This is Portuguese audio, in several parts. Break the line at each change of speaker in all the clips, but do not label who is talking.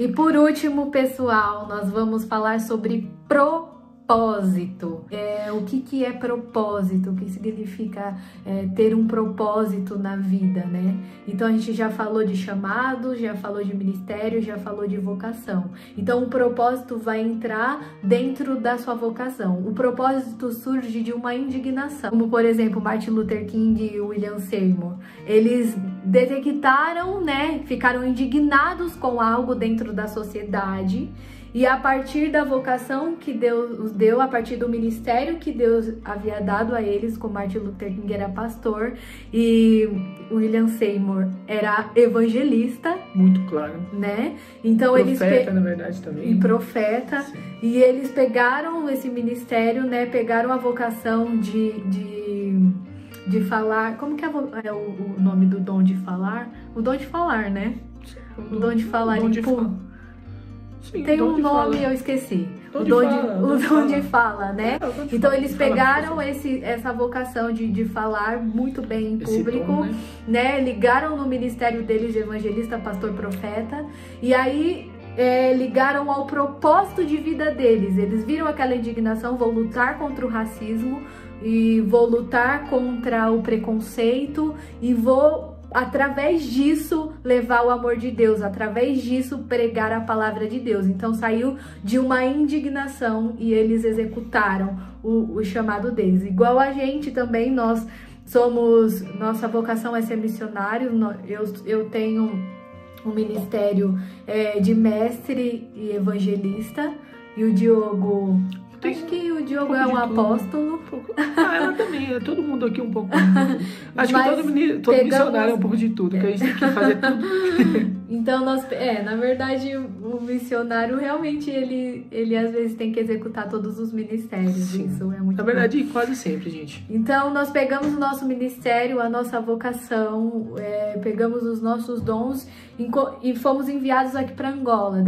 E por último, pessoal, nós vamos falar sobre propósito. O que é propósito? O que significa ter um propósito na vida, né? Então a gente já falou de chamado, já falou de ministério, já falou de vocação. Então o propósito vai entrar dentro da sua vocação. O propósito surge de uma indignação, como por exemplo Martin Luther King e William Seymour. Eles detectaram, né? Ficaram indignados com algo dentro da sociedade. E a partir da vocação que Deus os deu, a partir do ministério que Deus havia dado a eles, como Martin Luther King era pastor e William Seymour era evangelista.
Muito claro.
Né? Então
profeta, na verdade, também.
E profeta. Sim. E eles pegaram esse ministério, né? Pegaram a vocação de falar. Como que é o nome do dom de falar? O dom de falar, né? O dom de falar em público.
Sim,
tem um nome, eu esqueci. O dom de fala, né? Então eles pegaram essa vocação de falar muito bem em público, dom, né? Ligaram no ministério deles de evangelista, pastor, profeta, e aí ligaram ao propósito de vida deles. Eles viram aquela indignação: vou lutar contra o racismo, e vou lutar contra o preconceito, e vou, através disso, levar o amor de Deus, através disso, pregar a palavra de Deus. Então saiu de uma indignação e eles executaram o chamado deles. Igual a gente também, nossa vocação é ser missionário. Eu tenho um ministério de mestre e evangelista, e o Diogo... Acho que o Diogo é um apóstolo.
Ela também, todo mundo aqui um pouco. Acho que todo missionário é um pouco de tudo, que a gente tem que fazer tudo.
Então, na verdade, o missionário realmente, ele às vezes tem que executar todos os ministérios. Sim. Isso é muito
Na verdade, quase sempre, gente.
Então, nós pegamos o nosso ministério, a nossa vocação, pegamos os nossos dons e fomos enviados aqui para Angola.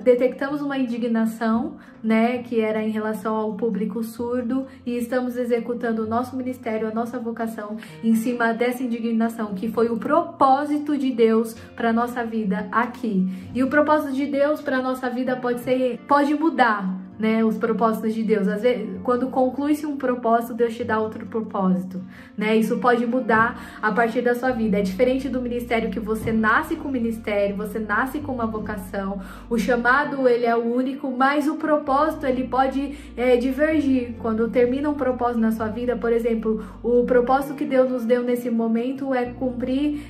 Detectamos uma indignação, né, que era em relação ao público surdo, e estamos executando o nosso ministério, a nossa vocação em cima dessa indignação, que foi o propósito de Deus para nossa vida aqui. E o propósito de Deus para nossa vida pode mudar, né, os propósitos de Deus. Às vezes, quando conclui-se um propósito, Deus te dá outro propósito, né? Isso pode mudar a partir da sua vida. É diferente do ministério, que você nasce com o ministério, você nasce com uma vocação. O chamado, ele é o único, mas o propósito, ele pode divergir. Quando termina um propósito na sua vida, por exemplo, o propósito que Deus nos deu nesse momento é cumprir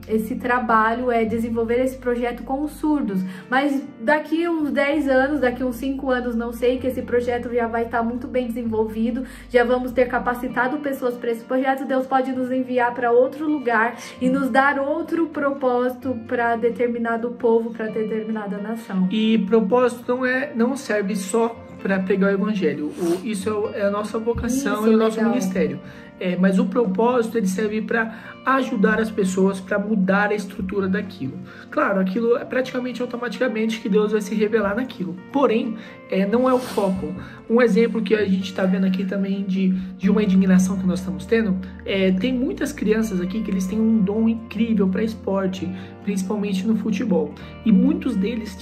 esse trabalho, desenvolver esse projeto com os surdos. Mas daqui uns 10 anos, daqui uns 5 anos, não sei, que esse projeto já vai estar muito bem desenvolvido, já vamos ter capacitado pessoas para esse projeto. Deus pode nos enviar para outro lugar e nos dar outro propósito para determinado povo, para determinada nação.
E propósito não serve só para pregar o evangelho. Isso é a nossa vocação e o nosso ministério. Mas o propósito, ele serve para ajudar as pessoas, para mudar a estrutura daquilo. Claro, aquilo é praticamente automaticamente que Deus vai se revelar naquilo. Porém, não é o foco. Um exemplo que a gente está vendo aqui também de uma indignação que nós estamos tendo, tem muitas crianças aqui que eles têm um dom incrível para esporte, principalmente no futebol. E muitos deles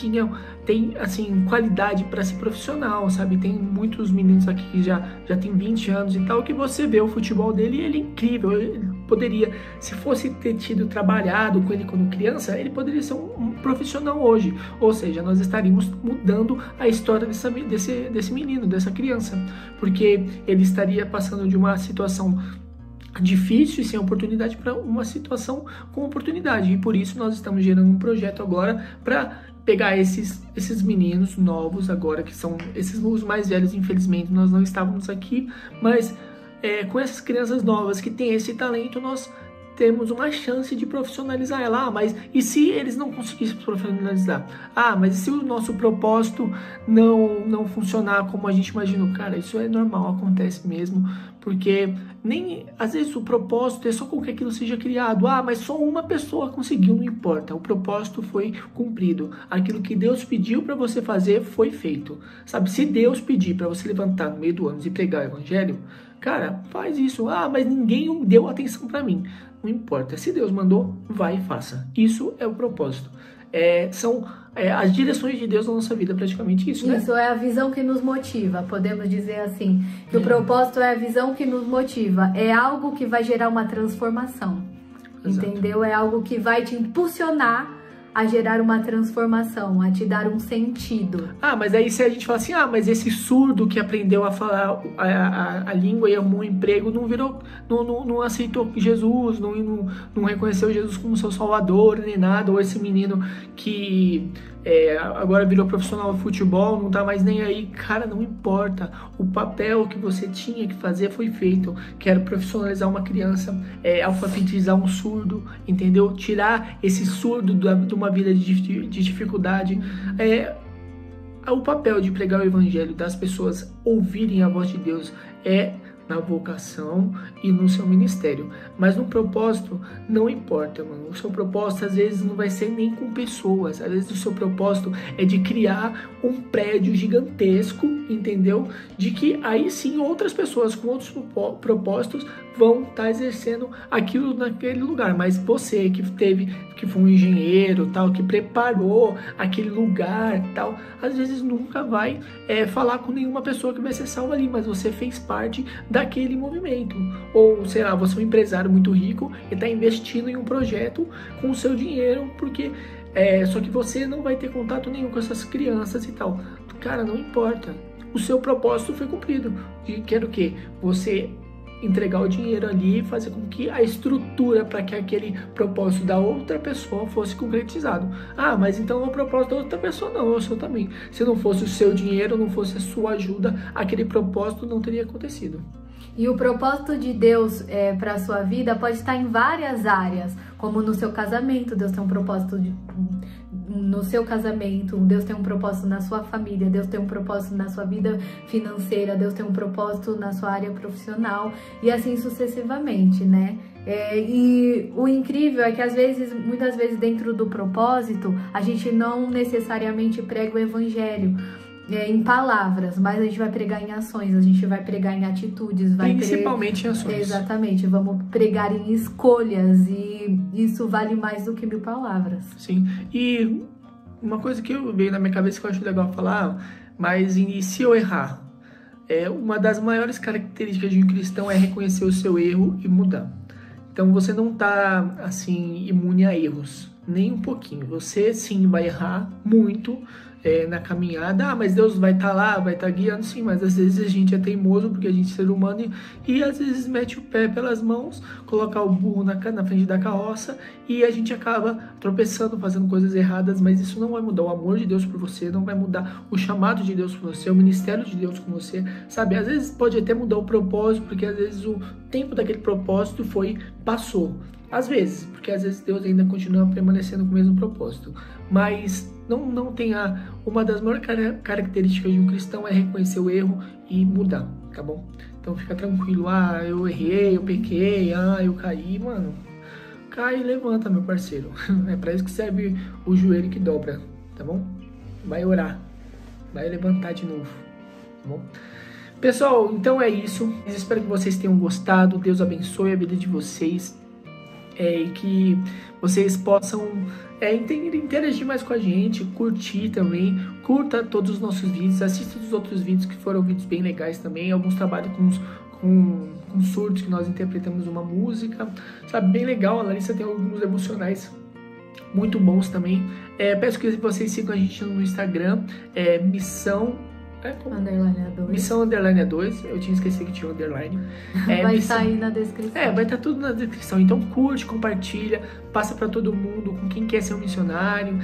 têm assim, qualidade para ser profissional, sabe? Tem muitos meninos aqui que já tem 20 anos e tal, que você vê o futebol dele e ele é incrível. Ele poderia, se fosse ter trabalhado com ele quando criança, ele poderia ser um profissional hoje. Ou seja, nós estaríamos mudando a história desse menino, dessa criança, porque ele estaria passando de uma situação difícil e sem oportunidade para uma situação com oportunidade. E por isso nós estamos gerando um projeto agora para pegar esses meninos novos agora, que são esses os mais velhos. Infelizmente nós não estávamos aqui, mas com essas crianças novas que têm esse talento, nós temos uma chance de profissionalizar ela. Mas e se eles não conseguissem profissionalizar? Mas e se o nosso propósito não funcionar como a gente imaginou? Cara, isso é normal, acontece mesmo, porque às vezes o propósito é só com que aquilo seja criado. Mas só uma pessoa conseguiu, não importa. O propósito foi cumprido. Aquilo que Deus pediu para você fazer foi feito. Sabe, se Deus pedir para você levantar no meio do ônibus e pregar o evangelho, cara, faz isso. Mas ninguém deu atenção para mim. Não importa. Se Deus mandou, vai e faça. Isso é o propósito. são as direções de Deus na nossa vida, praticamente isso, né?
Isso é a visão que nos motiva, podemos dizer assim, que o propósito é a visão que nos motiva, é algo que vai gerar uma transformação,
Exato.
Entendeu? É algo que vai te impulsionar a gerar uma transformação, a te dar um sentido.
Mas aí se a gente fala assim, mas esse surdo que aprendeu a falar a língua e arrumou um emprego, não aceitou Jesus, não reconheceu Jesus como seu salvador, nem nada, ou esse menino que agora virou profissional de futebol, não tá mais nem aí, cara, não importa, o papel que você tinha que fazer foi feito, que era profissionalizar uma criança, alfabetizar um surdo, entendeu? Tirar esse surdo de uma vida de dificuldade, o papel de pregar o evangelho, das pessoas ouvirem a voz de Deus, na vocação e no seu ministério. Mas no propósito, não importa, mano. O seu propósito, às vezes, não vai ser nem com pessoas. Às vezes, o seu propósito é de criar um prédio gigantesco, entendeu? De que aí sim, outras pessoas com outros propósitos vão estar exercendo aquilo naquele lugar. Mas você que foi um engenheiro, tal, que preparou aquele lugar, tal, às vezes nunca vai falar com nenhuma pessoa que vai ser salva ali, mas você fez parte daquele movimento. Ou, sei lá, você é um empresário muito rico e está investindo em um projeto com o seu dinheiro, porque só que você não vai ter contato nenhum com essas crianças e tal. Cara, não importa. O seu propósito foi cumprido. Que era o quê? Você entregar o dinheiro ali e fazer com que a estrutura para que aquele propósito da outra pessoa fosse concretizado. Mas então o propósito da outra pessoa não, é o seu também. Se não fosse o seu dinheiro, não fosse a sua ajuda, aquele propósito não teria acontecido.
E o propósito de Deus para a sua vida pode estar em várias áreas, como no seu casamento, Deus tem um propósito no seu casamento, Deus tem um propósito na sua família, Deus tem um propósito na sua vida financeira, Deus tem um propósito na sua área profissional e assim sucessivamente, né? E o incrível é que muitas vezes dentro do propósito, a gente não necessariamente prega o evangelho em palavras, mas a gente vai pregar em ações, a gente vai pregar em atitudes,
principalmente em ações.
Exatamente, vamos pregar em escolhas e isso vale mais do que 1000 palavras.
Sim, e uma coisa que veio na minha cabeça que eu acho legal falar, mas se eu errar, uma das maiores características de um cristão é reconhecer o seu erro e mudar. Então você não tá assim imune a erros, nem um pouquinho. Você sim vai errar muito na caminhada, mas Deus vai estar lá, vai estar guiando, sim, mas às vezes a gente é teimoso, porque a gente é ser humano, e às vezes mete o pé pelas mãos, colocar o burro na frente da carroça, e a gente acaba tropeçando, fazendo coisas erradas, mas isso não vai mudar o amor de Deus por você, não vai mudar o chamado de Deus por você, o ministério de Deus com você, sabe? Às vezes pode até mudar o propósito, porque às vezes o tempo daquele propósito passou. Às vezes, porque às vezes Deus ainda continua permanecendo com o mesmo propósito. Mas não tenha... Uma das maiores características de um cristão é reconhecer o erro e mudar, tá bom? Então fica tranquilo. Eu errei, eu pequei, eu caí, mano. Cai e levanta, meu parceiro. É pra isso que serve o joelho que dobra, tá bom? Vai orar, vai levantar de novo, tá bom? Pessoal, então é isso. Eu espero que vocês tenham gostado. Deus abençoe a vida de vocês. E que vocês possam interagir mais com a gente, curtir também, curta todos os nossos vídeos, assista os outros vídeos que foram vídeos bem legais também, alguns trabalhos com surdos que nós interpretamos uma música, sabe, bem legal. A Larissa tem alguns devocionais muito bons também. Peço que vocês sigam a gente no Instagram, Missão _A2. Eu tinha esquecido que tinha underline.
Vai estar aí na descrição.
Vai estar tudo na descrição. Então curte, compartilha, passa para todo mundo, com quem quer ser um missionário,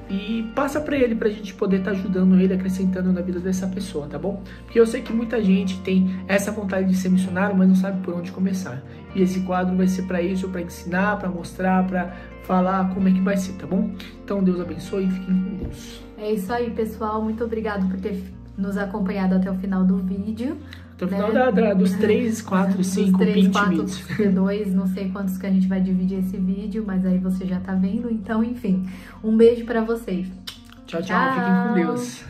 e passa para ele, pra gente poder estar ajudando ele, acrescentando na vida dessa pessoa, tá bom? Porque eu sei que muita gente tem essa vontade de ser missionário, mas não sabe por onde começar. E esse quadro vai ser para isso, para ensinar, para mostrar, para falar como é que vai ser, tá bom? Então Deus abençoe e fiquem com Deus.
É isso aí, pessoal. Muito obrigado por ter nos acompanhado até o final do vídeo.
Até o final dos 3, 4, 5, 20 vídeos.
2, não sei quantos que a gente vai dividir esse vídeo, mas aí você já tá vendo. Então, enfim, um beijo pra vocês.
Tchau, tchau. Fiquem com Deus.